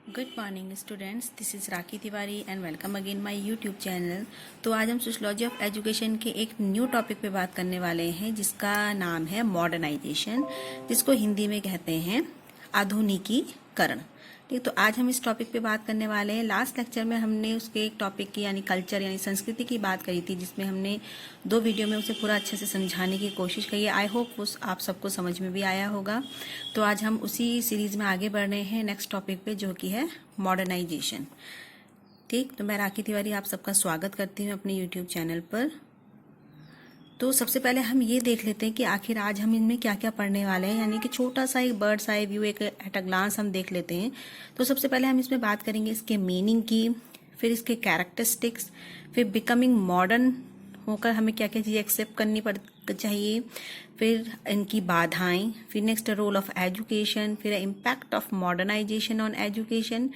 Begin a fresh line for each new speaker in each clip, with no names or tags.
Good morning students, this is rakhi Tiwari and welcome again my YouTube channel. तो आज हम sociology of education के एक न्यू टॉपिक पे बात करने वाले हैं जिसका नाम है मॉडर्नाइजेशन, जिसको हिंदी में कहते हैं आधुनिकीकरण। ठीक, तो आज हम इस टॉपिक पे बात करने वाले हैं। लास्ट लेक्चर में हमने उसके एक टॉपिक की यानी कल्चर यानी संस्कृति की बात करी थी, जिसमें हमने 2 वीडियो में उसे पूरा अच्छे से समझाने की कोशिश की है। आई होप उस आप सबको समझ में भी आया होगा। तो आज हम उसी सीरीज में आगे बढ़ रहे हैं नेक्स्ट टॉपिक पे, जो कि है मॉडर्नाइजेशन। ठीक, तो मैं राखी तिवारी आप सबका स्वागत करती हूँ अपने यूट्यूब चैनल पर। तो सबसे पहले हम ये देख लेते हैं कि आखिर आज हम इनमें क्या क्या पढ़ने वाले हैं, यानी कि छोटा सा एक बर्ड्स आई व्यू, एक एट अ ग्लांस हम देख लेते हैं। तो सबसे पहले हम इसमें बात करेंगे इसके मीनिंग की, फिर इसके कैरेक्टरिस्टिक्स, फिर बिकमिंग मॉडर्न होकर हमें क्या क्या चीज़ें एक्सेप्ट करनी चाहिए, फिर इनकी बाधाएं, फिर नेक्स्ट रोल ऑफ एजुकेशन, फिर impact of modernisation on education,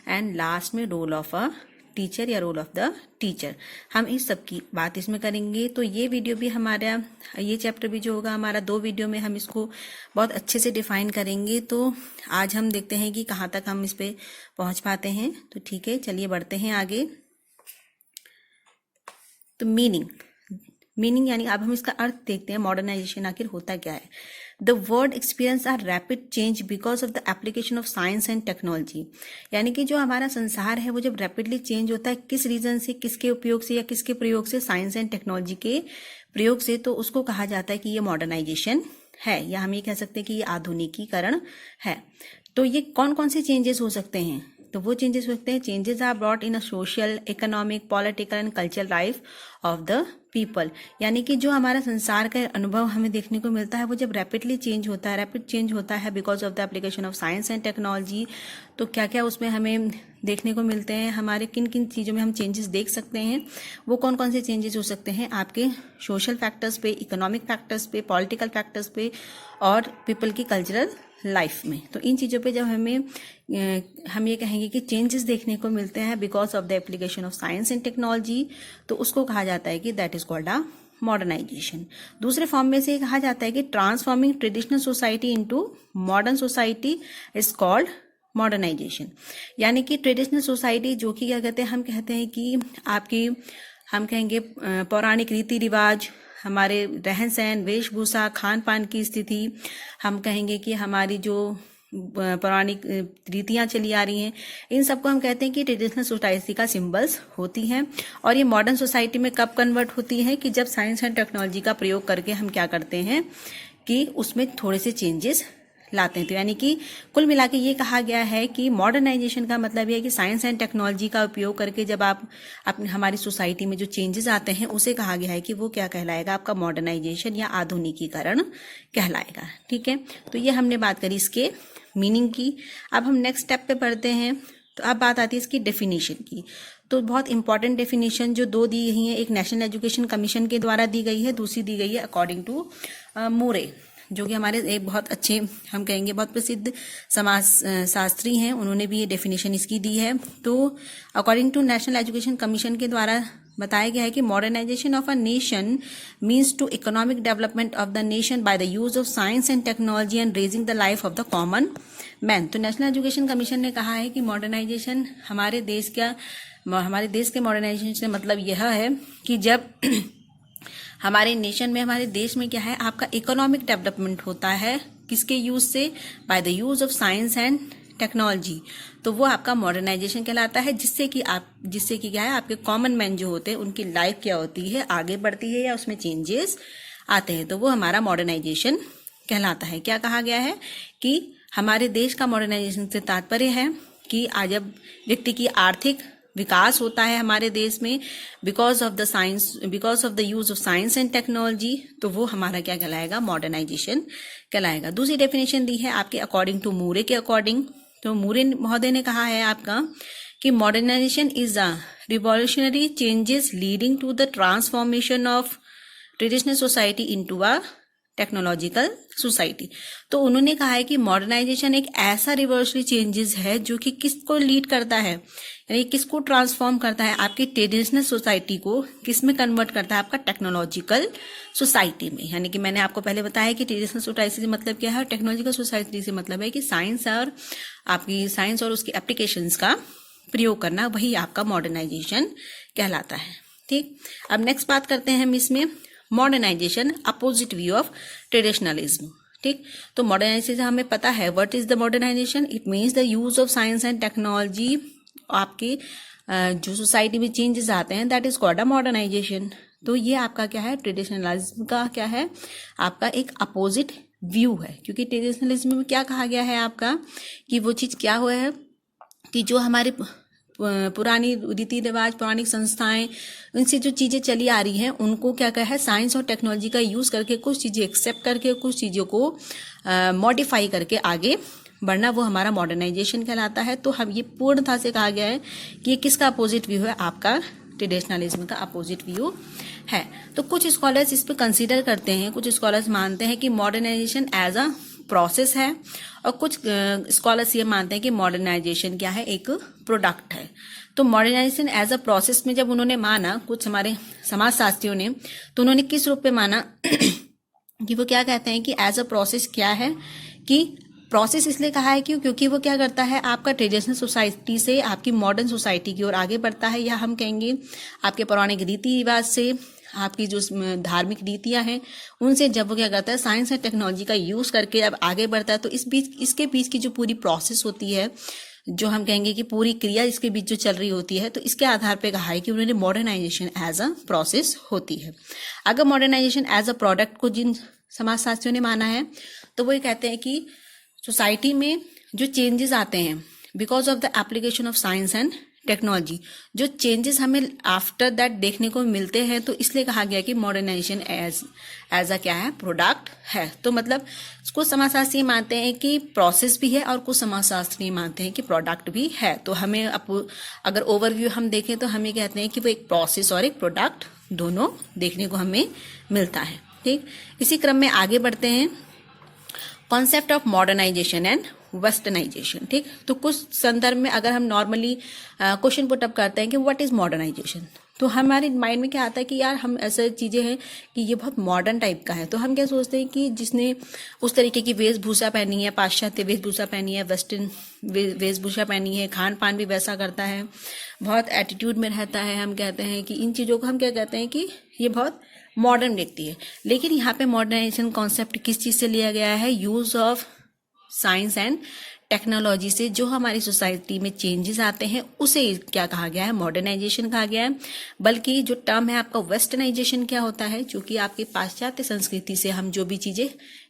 and last में रोल ऑफ अ टीचर या रोल ऑफ द टीचर। हम इस सब की बात इसमें करेंगे। तो ये वीडियो भी हमारा, ये चैप्टर भी जो होगा हमारा 2 वीडियो में हम इसको बहुत अच्छे से डिफाइन करेंगे। तो आज हम देखते हैं कि कहाँ तक हम इस पे पहुंच पाते हैं। तो ठीक है, चलिए बढ़ते हैं आगे। तो मीनिंग यानी अब हम इसका अर्थ देखते हैं। मॉडर्नाइजेशन आखिर होता क्या है। The world experience are rapid change because of the application of science and technology. यानी कि जो हमारा संसार है वो जब रैपिडली चेंज होता है, किस रीजन से, किसके उपयोग से या किसके प्रयोग से, साइंस एंड टेक्नोलॉजी के प्रयोग से, तो उसको कहा जाता है कि ये मॉडर्नाइजेशन है, या हम ये कह सकते हैं कि ये आधुनिकीकरण है। तो ये कौन कौन से चेंजेस हो सकते हैं? तो वो चेंजेस होते हैं, changes are brought in a social, economic, political and cultural life of the people. यानी कि जो हमारा संसार का अनुभव हमें देखने को मिलता है वो जब रैपिडली चेंज होता है, रैपिड चेंज होता है because of the application of science and technology. तो क्या क्या उसमें हमें देखने को मिलते हैं, हमारे किन किन चीज़ों में हम चेंजेस देख सकते हैं, वो कौन कौन से चेंजेस हो सकते हैं आपके सोशल फैक्टर्स पे, इकोनॉमिक फैक्टर्स पे, पॉलिटिकल फैक्टर्स पे और पीपल की कल्चरल लाइफ में। तो इन चीज़ों पे जब हम ये कहेंगे कि चेंजेस देखने को मिलते हैं because of the application of science and technology, तो उसको कहा जाता है कि that is called a modernisation. दूसरे फॉर्म में से कहा जाता है कि transforming traditional society into modern society is called modernisation. यानी कि ट्रेडिशनल सोसाइटी जो कि क्या कहते हैं, हम कहते हैं कि आपकी, हम कहेंगे पौराणिक रीति रिवाज, हमारे रहन सहन, वेशभूषा, खान पान की स्थिति, हम कहेंगे कि हमारी जो पौराणिक रीतियाँ चली आ रही हैं, इन सबको हम कहते हैं कि ट्रेडिशनल सोसाइटी का सिंबल्स होती हैं। और ये मॉडर्न सोसाइटी में कब कन्वर्ट होती है कि जब साइंस एंड टेक्नोलॉजी का प्रयोग करके हम क्या करते हैं कि उसमें थोड़े से चेंजेस लाते हैं। तो यानी कि कुल मिला के ये कहा गया है कि मॉडर्नाइजेशन का मतलब यह है कि साइंस एंड टेक्नोलॉजी का उपयोग करके जब आप अपनी हमारी सोसाइटी में जो चेंजेस आते हैं उसे कहा गया है कि वो क्या कहलाएगा, आपका मॉडर्नाइजेशन या आधुनिकीकरण कहलाएगा। ठीक है, तो ये हमने बात करी इसके मीनिंग की। अब हम नेक्स्ट स्टेप पे बढ़ते हैं। तो अब बात आती है इसकी डेफिनेशन की। तो बहुत इंपॉर्टेंट डेफिनेशन जो 2 दी गई है, एक नेशनल एजुकेशन कमीशन के द्वारा दी गई है, दूसरी दी गई है अकॉर्डिंग टू मोरे, जो कि हमारे एक बहुत अच्छे, हम कहेंगे बहुत प्रसिद्ध समाज शास्त्री हैं, उन्होंने भी ये डेफिनेशन इसकी दी है। तो according to national education commission के द्वारा बताया गया है कि modernisation of a nation means to economic development of the nation by the use of science and technology and raising the life of the common man. तो national education commission ने कहा है कि मॉडर्नाइजेशन हमारे देश के मॉडर्नाइजेशन से मतलब यह है कि जब हमारे नेशन में, हमारे देश में क्या है, आपका इकोनॉमिक डेवलपमेंट होता है, किसके यूज से, bye the use of science and technology, तो वो आपका मॉडर्नाइजेशन कहलाता है। जिससे कि क्या है, आपके कॉमन मैन जो होते हैं उनकी लाइफ क्या होती है, आगे बढ़ती है या उसमें चेंजेस आते हैं, तो वो हमारा मॉडर्नाइजेशन कहलाता है। क्या कहा गया है कि हमारे देश का मॉडर्नाइजेशन से तात्पर्य है कि आज जब व्यक्ति की आर्थिक विकास होता है हमारे देश में because of the use of science and technology, तो वो हमारा क्या कहलाएगा, मॉडर्नाइजेशन कहलाएगा। दूसरी डेफिनेशन दी है आपके अकॉर्डिंग टू मूरे के अकॉर्डिंग। तो मूरे महोदय ने कहा है आपका कि modernisation is a revolutionary changes leading to the transformation of traditional society into a technological society. तो उन्होंने कहा है कि मॉडर्नाइजेशन एक ऐसा रिवर्सली चेंजेस है जो कि किसको लीड करता है, यानी किसको ट्रांसफॉर्म करता है, आपकी ट्रेडिशनल सोसाइटी को किस में कन्वर्ट करता है, आपका टेक्नोलॉजिकल सोसाइटी में। यानी कि मैंने आपको पहले बताया कि ट्रेडिशनल सोसाइटी से मतलब क्या है, टेक्नोलॉजिकल सोसाइटी से मतलब है कि साइंस और उसकी एप्लीकेशंस का प्रयोग करना, वही आपका मॉडर्नाइजेशन कहलाता है। ठीक, अब नेक्स्ट बात करते हैं हम इसमें modernisation opposite view of traditionalism. ठीक, तो मॉडर्नाइजेशन हमें पता है what is the modernisation, it means the use of science and technology. आपकी जो सोसाइटी में चेंजेस आते हैं that is called a modernisation. तो ये आपका क्या है, ट्रेडिशनलिज्म का क्या है, आपका एक अपोजिट व्यू है। क्योंकि ट्रेडिशनलिज्म में क्या कहा गया है आपका कि वो चीज क्या हुआ है कि जो हमारे पुरानी रीति रिवाज, पुरानी संस्थाएं, उनसे जो चीजें चली आ रही हैं उनको क्या कहा है, साइंस और टेक्नोलॉजी का यूज करके कुछ चीजें एक्सेप्ट करके कुछ चीजों को मॉडिफाई करके आगे बढ़ना, वो हमारा मॉडर्नाइजेशन कहलाता है। तो हम ये पूर्णतः से कहा गया है कि ये किसका अपोजिट व्यू है, आपका ट्रेडिशनलिज्म का अपोजिट व्यू है। तो कुछ स्कॉलर्स इस पर कंसीडर करते हैं, कुछ स्कॉलर्स मानते हैं कि मॉडर्नाइजेशन एज अ प्रोसेस है, और कुछ स्कॉलर्स ये मानते हैं कि मॉडर्नाइजेशन क्या है, एक प्रोडक्ट है। तो मॉडर्नाइजेशन एज अ प्रोसेस में जब उन्होंने माना, कुछ हमारे समाजशास्त्रियों ने, तो उन्होंने किस रूप में माना कि वो क्या कहते हैं कि एज अ प्रोसेस क्या है, कि प्रोसेस इसलिए कहा है क्योंकि वो क्या करता है, आपका ट्रेडिशनल सोसाइटी से आपकी मॉडर्न सोसाइटी की ओर आगे बढ़ता है, या हम कहेंगे आपके पौराणिक रीति रिवाज से आपकी जो धार्मिक रीतियां हैं उनसे जब वो क्या करता है, साइंस एंड टेक्नोलॉजी का यूज करके अब आगे बढ़ता है। तो इसके बीच की जो पूरी प्रोसेस होती है, जो हम कहेंगे कि पूरी क्रिया इसके बीच जो चल रही होती है, तो इसके आधार पे कहा है कि उन्होंने मॉडर्नाइजेशन एज अ प्रोसेस होती है। अगर मॉडर्नाइजेशन एज अ प्रोडक्ट को जिन समाजशास्त्रियों ने माना है, तो वो ये कहते हैं कि सोसाइटी में जो चेंजेस आते हैं because of the application of science and technology, जो चेंजेस हमें आफ्टर दैट देखने को मिलते हैं, तो इसलिए कहा गया कि मॉडर्नाइजेशन एज अ क्या है, प्रोडक्ट है। तो मतलब कुछ समाजशास्त्री मानते हैं कि प्रोसेस भी है और कुछ समाजशास्त्री मानते हैं कि प्रोडक्ट भी है। तो हमें अगर ओवरव्यू हम देखें तो हमें कहते हैं कि वो एक प्रोसेस और एक प्रोडक्ट दोनों देखने को हमें मिलता है। ठीक, इसी क्रम में आगे बढ़ते हैं, concept of modernisation and westernisation. ठीक, तो कुछ संदर्भ में अगर हम नॉर्मली क्वेश्चन पुट अप करते हैं कि व्हाट इज मॉडर्नाइजेशन, तो हमारे माइंड में क्या आता है कि यार हम ऐसे चीजें हैं कि ये बहुत मॉडर्न टाइप का है। तो हम क्या सोचते हैं कि जिसने उस तरीके की वेशभूषा पहनी है, पाश्चात्य वेशभूषा पहनी है, वेस्टर्न वेशभूषा पहनी है, खान पान भी वैसा करता है, बहुत एटीट्यूड में रहता है, हम कहते हैं कि इन चीजों को हम क्या कहते हैं कि ये बहुत मॉडर्न व्यक्ति है। लेकिन यहाँ पे मॉडर्नाइजेशन कॉन्सेप्ट किस चीज से लिया गया है, use of science and technology से जो हमारी सोसाइटी में चेंजेस आते हैं उसे क्या कहा गया है, मॉडर्नाइजेशन कहा गया है। बल्कि जो टर्म है आपका वेस्टर्नाइजेशन क्या होता है, जो कि आपके पाश्चात्य संस्कृति से हम जो भी चीजें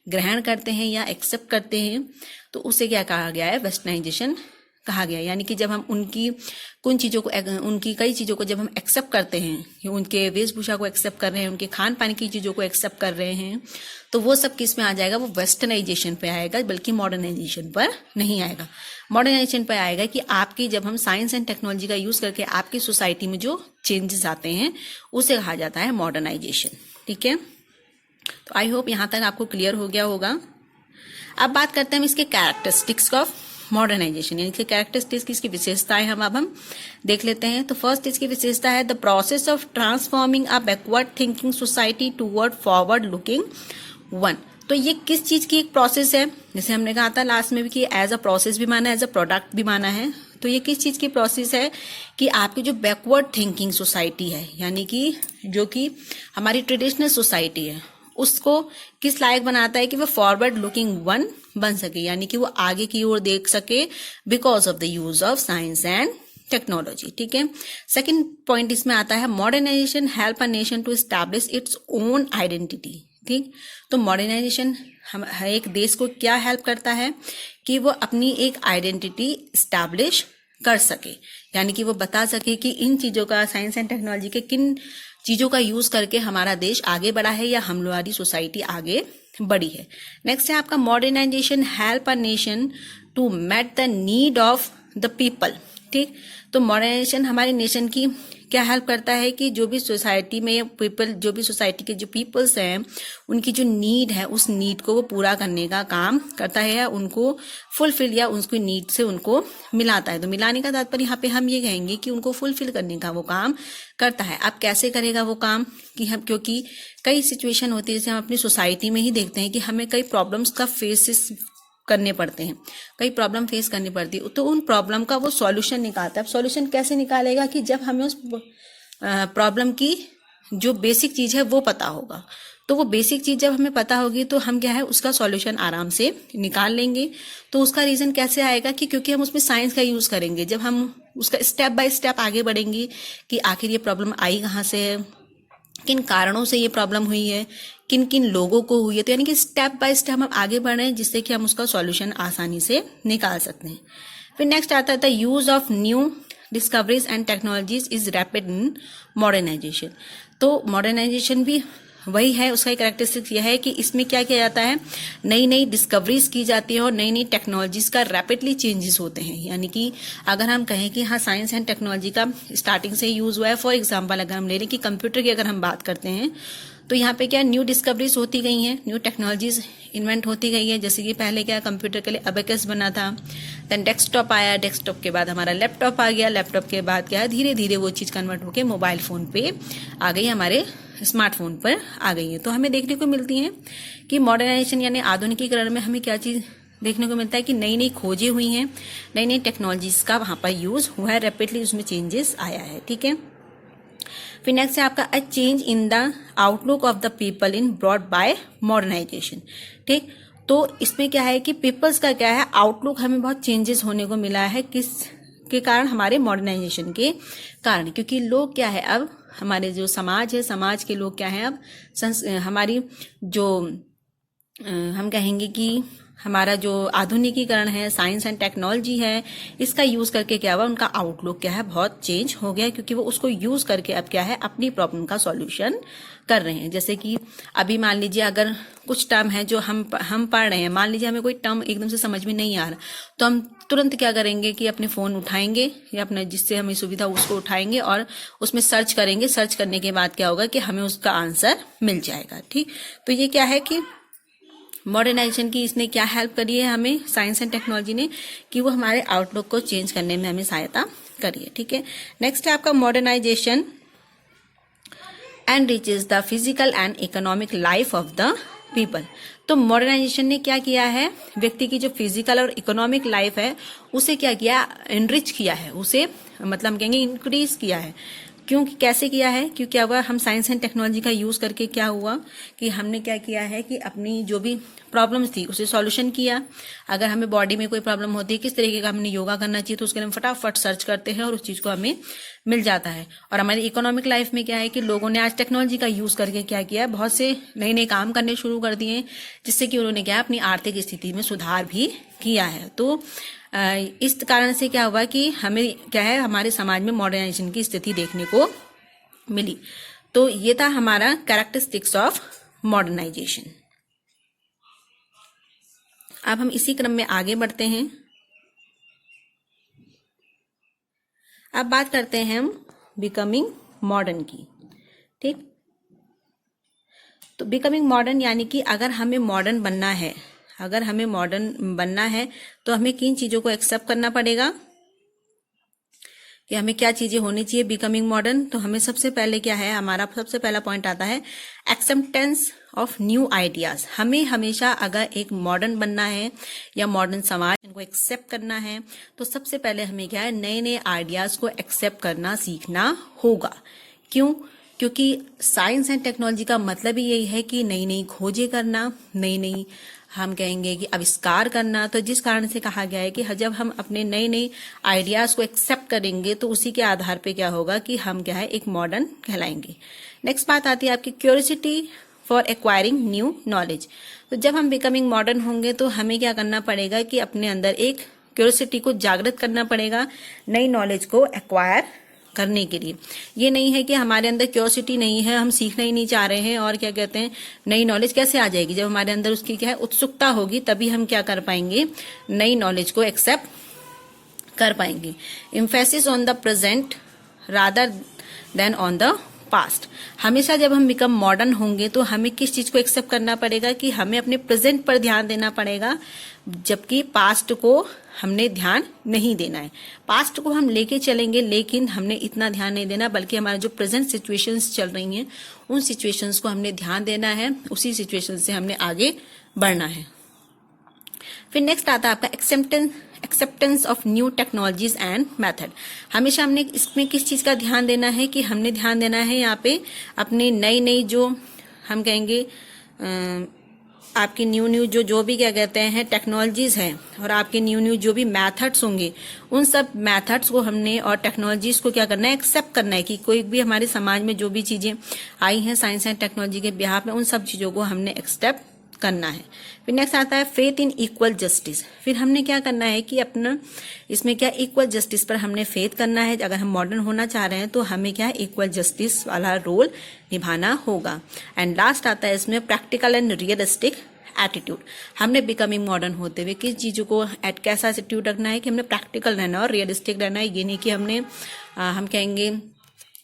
ग्रहण करते हैं या एक्सेप्ट करते हैं, तो उसे क्या कहा गया है, वेस्टर्नाइजेशन कहा गया है। यानी कि जब हम उनकी कई चीजों को जब हम एक्सेप्ट करते हैं, उनके वेशभूषा को एक्सेप्ट कर रहे हैं, उनके खान पान की चीजों को एक्सेप्ट कर रहे हैं, तो वो सब किस में आ जाएगा, वो वेस्टर्नाइजेशन पे आएगा, बल्कि मॉडर्नाइजेशन पर नहीं आएगा। मॉडर्नाइजेशन पर आएगा कि आपकी जब हम साइंस एंड टेक्नोलॉजी का यूज करके आपकी सोसाइटी में जो चेंजेस आते हैं उसे कहा जाता है मॉडर्नाइजेशन। ठीक है, तो आई होप यहां तक आपको क्लियर हो गया होगा। अब बात करते हैं इसके कैरेक्टरिस्टिक्स ऑफ मॉडर्नाइजेशन, यानी कि कैरेक्टरिस्टिक्स की इसकी विशेषताएं हम देख लेते हैं। तो फर्स्ट इसकी विशेषता है the process of transforming a backward thinking society toward forward looking one. तो ये किस चीज की एक प्रोसेस है, जैसे हमने कहा था लास्ट में भी कि एज अ प्रोसेस भी माना है, एज अ प्रोडक्ट भी माना है। तो ये किस चीज की प्रोसेस है कि आपकी जो बैकवर्ड थिंकिंग सोसाइटी है, यानी कि जो कि हमारी ट्रेडिशनल सोसाइटी है, उसको किस लायक बनाता है कि वो फॉरवर्ड लुकिंग वन बन सके, यानी कि वो आगे की ओर देख सके because of the use of science and technology. ठीक है, सेकंड पॉइंट इसमें आता है modernisation help a nation to establish its own identity. ठीक, तो मॉडर्नाइजेशन हम एक देश को क्या हेल्प करता है कि वो अपनी एक आइडेंटिटी एस्टैब्लिश कर सके, यानी कि वो बता सके कि इन चीजों का, साइंस एंड टेक्नोलॉजी के किन चीजों का यूज करके हमारा देश आगे बढ़ा है या हमारी सोसाइटी आगे बढ़ी है। नेक्स्ट है आपका modernisation help a nation to meet the need of the people. ठीक, तो मॉडर्नाइजेशन हमारे नेशन की क्या हेल्प करता है कि जो भी सोसाइटी में पीपल, जो भी सोसाइटी के जो पीपल्स हैं, उनकी जो नीड है उस नीड को वो पूरा करने का काम करता है, या उनको फुलफिल या उसकी नीड से उनको मिलाता है। तो मिलाने का तात्पर्य यहाँ पे हम ये कहेंगे कि उनको फुलफिल करने का वो काम करता है। अब कैसे करेगा वो काम कि हम, क्योंकि कई सिचुएशन होती है, जैसे हम अपनी सोसाइटी में ही देखते हैं कि हमें कई प्रॉब्लम्स का फेसेस करने पड़ते हैं, कई प्रॉब्लम फेस करनी पड़ती है, तो उन प्रॉब्लम का वो सॉल्यूशन निकालता है। अब सॉल्यूशन कैसे निकालेगा कि जब हमें उस प्रॉब्लम की जो बेसिक चीज है वो पता होगा। तो वो बेसिक चीज जब हमें पता होगी तो हम क्या है उसका सॉल्यूशन आराम से निकाल लेंगे। तो उसका रीजन कैसे आएगा कि क्योंकि हम उसमें साइंस का यूज करेंगे। जब हम उसका स्टेप बाय स्टेप आगे बढ़ेंगे कि आखिर ये प्रॉब्लम आई कहाँ से है, किन कारणों से ये प्रॉब्लम हुई है, किन किन लोगों को हुई है, तो यानी कि स्टेप बाय स्टेप हम आगे बढ़ रहे हैं, जिससे कि हम उसका सॉल्यूशन आसानी से निकाल सकते हैं। फिर नेक्स्ट आता है the use of new discoveries and technologies is rapid in modernisation. तो मॉडर्नाइजेशन भी वही है, उसका एक कैरेक्टरिस्टिक यह है कि इसमें क्या किया जाता है, नई नई डिस्कवरीज की जाती है और नई नई टेक्नोलॉजीज का रैपिडली चेंजेस होते हैं। यानी कि अगर हम कहें कि हाँ साइंस एंड टेक्नोलॉजी का स्टार्टिंग से यूज हुआ है, फॉर एग्जांपल अगर हम ले लें कि कंप्यूटर की अगर हम बात करते हैं तो यहाँ पे क्या न्यू डिस्कवरीज होती गई हैं, न्यू टेक्नोलॉजीज इन्वेंट होती गई है। जैसे कि पहले क्या कंप्यूटर के लिए अबेकस बना था, देन डेस्कटॉप आया, डेस्कटॉप के बाद हमारा लैपटॉप आ गया, लैपटॉप के बाद क्या है धीरे धीरे वो चीज कन्वर्ट होकर मोबाइल फोन पे आ गई, हमारे स्मार्टफोन पर आ गई है। तो हमें देखने को मिलती है कि मॉडर्नाइजेशन यानी आधुनिकीकरण में हमें क्या चीज देखने को मिलता है कि नई नई खोजें हुई हैं, नई नई टेक्नोलॉजीज का वहां पर यूज हुआ है, रैपिडली उसमें चेंजेस आया है। ठीक है, फिर नेक्स्ट है आपका a change in the outlook of the people in brought by modernisation. ठीक, तो इसमें क्या है कि पीपल्स का क्या है आउटलुक हमें बहुत चेंजेस होने को मिला है, किस के कारण, हमारे मॉडर्नाइजेशन के कारण। क्योंकि लोग क्या है अब हमारे जो समाज है, समाज के लोग क्या है अब हमारी जो हम कहेंगे कि हमारा जो आधुनिकीकरण है, साइंस एंड टेक्नोलॉजी है, इसका यूज करके क्या हुआ उनका आउटलुक क्या है बहुत चेंज हो गया, क्योंकि वो उसको यूज करके अब क्या है अपनी प्रॉब्लम का सॉल्यूशन कर रहे हैं। जैसे कि अभी मान लीजिए अगर कुछ टर्म है जो हम पढ़ रहे हैं, मान लीजिए हमें कोई टर्म एकदम से समझ में नहीं आ रहा, तो हम तुरंत क्या करेंगे कि अपने फोन उठाएंगे या अपने जिससे हमें सुविधा उसको उठाएंगे और उसमें सर्च करेंगे। सर्च करने के बाद क्या होगा कि हमें उसका आंसर मिल जाएगा। ठीक, तो ये क्या है कि मॉडर्नाइजेशन की इसने क्या हेल्प करी है हमें, साइंस एंड टेक्नोलॉजी ने, कि वो हमारे आउटलुक को चेंज करने में हमें सहायता करी है। ठीक है, नेक्स्ट है आपका modernisation and riches the physical and economic life of the people. तो मॉडर्नाइजेशन ने क्या किया है, व्यक्ति की जो फिजिकल और इकोनॉमिक लाइफ है उसे क्या किया, एनरिच किया है, उसे मतलब हम कहेंगे इंक्रीज किया है। क्यों, कैसे किया है, क्यों क्या हुआ, हम साइंस एंड टेक्नोलॉजी का यूज करके क्या हुआ कि हमने क्या किया है कि अपनी जो भी प्रॉब्लम्स थी उसे सॉल्यूशन किया। अगर हमें बॉडी में कोई प्रॉब्लम होती है, किस तरीके का हमने योगा करना चाहिए, तो उसके लिए हम फटाफट सर्च करते हैं और उस चीज को हमें मिल जाता है। और हमारी इकोनॉमिक लाइफ में क्या है कि लोगों ने आज टेक्नोलॉजी का यूज करके क्या किया, बहुत से नए नए काम करने शुरू कर दिए, जिससे कि उन्होंने क्या अपनी आर्थिक स्थिति में सुधार भी किया है। तो इस कारण से क्या हुआ कि हमें क्या है हमारे समाज में मॉडर्नाइजेशन की स्थिति देखने को मिली। तो ये था हमारा कैरेक्टरिस्टिक्स ऑफ मॉडर्नाइजेशन। अब हम इसी क्रम में आगे बढ़ते हैं। अब बात करते हैं हम बिकमिंग मॉडर्न की। ठीक, तो बिकमिंग मॉडर्न यानी कि अगर हमें मॉडर्न बनना है, अगर हमें मॉडर्न बनना है तो हमें किन चीजों को एक्सेप्ट करना पड़ेगा, कि हमें क्या चीजें होनी चाहिए बिकमिंग मॉडर्न। तो हमें सबसे पहले क्या है, हमारा सबसे पहला पॉइंट आता है एक्सेप्टेंस ऑफ न्यू आइडियाज। हमें हमेशा अगर एक मॉडर्न बनना है या मॉडर्न समाज को एक्सेप्ट करना है, तो सबसे पहले हमें क्या है नए नए आइडियाज को एक्सेप्ट करना सीखना होगा। क्यों, क्योंकि साइंस एंड टेक्नोलॉजी का मतलब ही यही है कि नई नई खोजें करना, नई नई हम कहेंगे कि आविष्कार करना। तो जिस कारण से कहा गया है कि जब हम अपने नए नए आइडियाज को एक्सेप्ट करेंगे तो उसी के आधार पे क्या होगा कि हम क्या है एक मॉडर्न कहलाएंगे। नेक्स्ट बात आती है आपकी curiosity for acquiring new knowledge. तो जब हम बिकमिंग मॉडर्न होंगे तो हमें क्या करना पड़ेगा कि अपने अंदर एक क्यूरियोसिटी को जागृत करना पड़ेगा नई नॉलेज को एक्वायर करने के लिए। ये नहीं है कि हमारे अंदर क्यूरियोसिटी नहीं है, हम सीखना ही नहीं चाह रहे हैं, और क्या कहते हैं नई नॉलेज कैसे आ जाएगी, जब हमारे अंदर उसकी क्या है उत्सुकता होगी, तभी हम क्या कर पाएंगे नई नॉलेज को एक्सेप्ट कर पाएंगे। Emphasis on the present rather than on the past. हमेशा जब हम बिकम मॉडर्न होंगे तो हमें किस चीज को एक्सेप्ट करना पड़ेगा कि हमें अपने प्रेजेंट पर ध्यान देना पड़ेगा, जबकि पास्ट को हमने ध्यान नहीं देना है। पास्ट को हम लेके चलेंगे लेकिन हमने इतना ध्यान नहीं देना, बल्कि हमारे जो प्रेजेंट सिचुएशंस चल रही हैं उन सिचुएशंस को हमने ध्यान देना है, उसी सिचुएशन से हमने आगे बढ़ना है। फिर नेक्स्ट आता है आपका acceptance of new technologies and method. हमेशा हमने इसमें किस चीज का ध्यान देना है कि हमने ध्यान देना है यहाँ पे अपनी नई जो हम कहेंगे आपकी न्यू जो भी क्या कहते हैं टेक्नोलॉजीज हैं और आपके न्यू जो भी मेथड्स होंगे, उन सब मेथड्स को हमने और टेक्नोलॉजीज को क्या करना है, एक्सेप्ट करना है कि कोई भी हमारे समाज में जो भी चीजें आई हैं साइंस एंड टेक्नोलॉजी के बिहाफ में, उन सब चीजों को हमने एक्सेप्ट करना है। फिर नेक्स्ट आता है फेथ इन इक्वल जस्टिस। फिर हमने क्या करना है कि अपना इसमें क्या इक्वल जस्टिस पर हमने फेथ करना है। अगर हम मॉडर्न होना चाह रहे हैं तो हमें क्या इक्वल जस्टिस वाला रोल निभाना होगा। एंड लास्ट आता है इसमें प्रैक्टिकल एंड रियलिस्टिक एटीट्यूड। हमने बिकमिंग मॉडर्न होते हुए किस चीजों को कैसा एटीट्यूड रखना है कि हमने प्रैक्टिकल रहना और रियलिस्टिक रहना है। ये नहीं कि हमने हम कहेंगे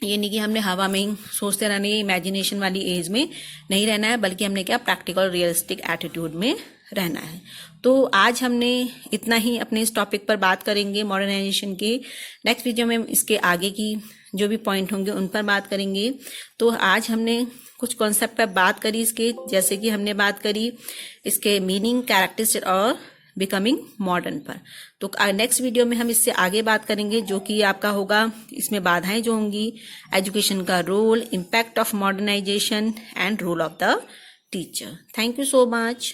ये नहीं कि हमने हवा में ही सोचते रहना है, इमेजिनेशन वाली एज में नहीं रहना है, बल्कि हमने क्या प्रैक्टिकल रियलिस्टिक एटीट्यूड में रहना है। तो आज हमने इतना ही अपने इस टॉपिक पर बात करेंगे मॉडर्नाइजेशन के। नेक्स्ट वीडियो में इसके आगे की जो भी पॉइंट होंगे उन पर बात करेंगे। तो आज हमने कुछ कॉन्सेप्ट पर बात करी इसके, जैसे कि हमने बात करी इसके मीनिंग, कैरेक्टरिस्टिक और बिकमिंग मॉडर्न पर। तो नेक्स्ट वीडियो में हम इससे आगे बात करेंगे, जो कि आपका होगा इसमें बाधाएं जो होंगी, एजुकेशन का role, impact of modernisation and role of the teacher. Thank you so much.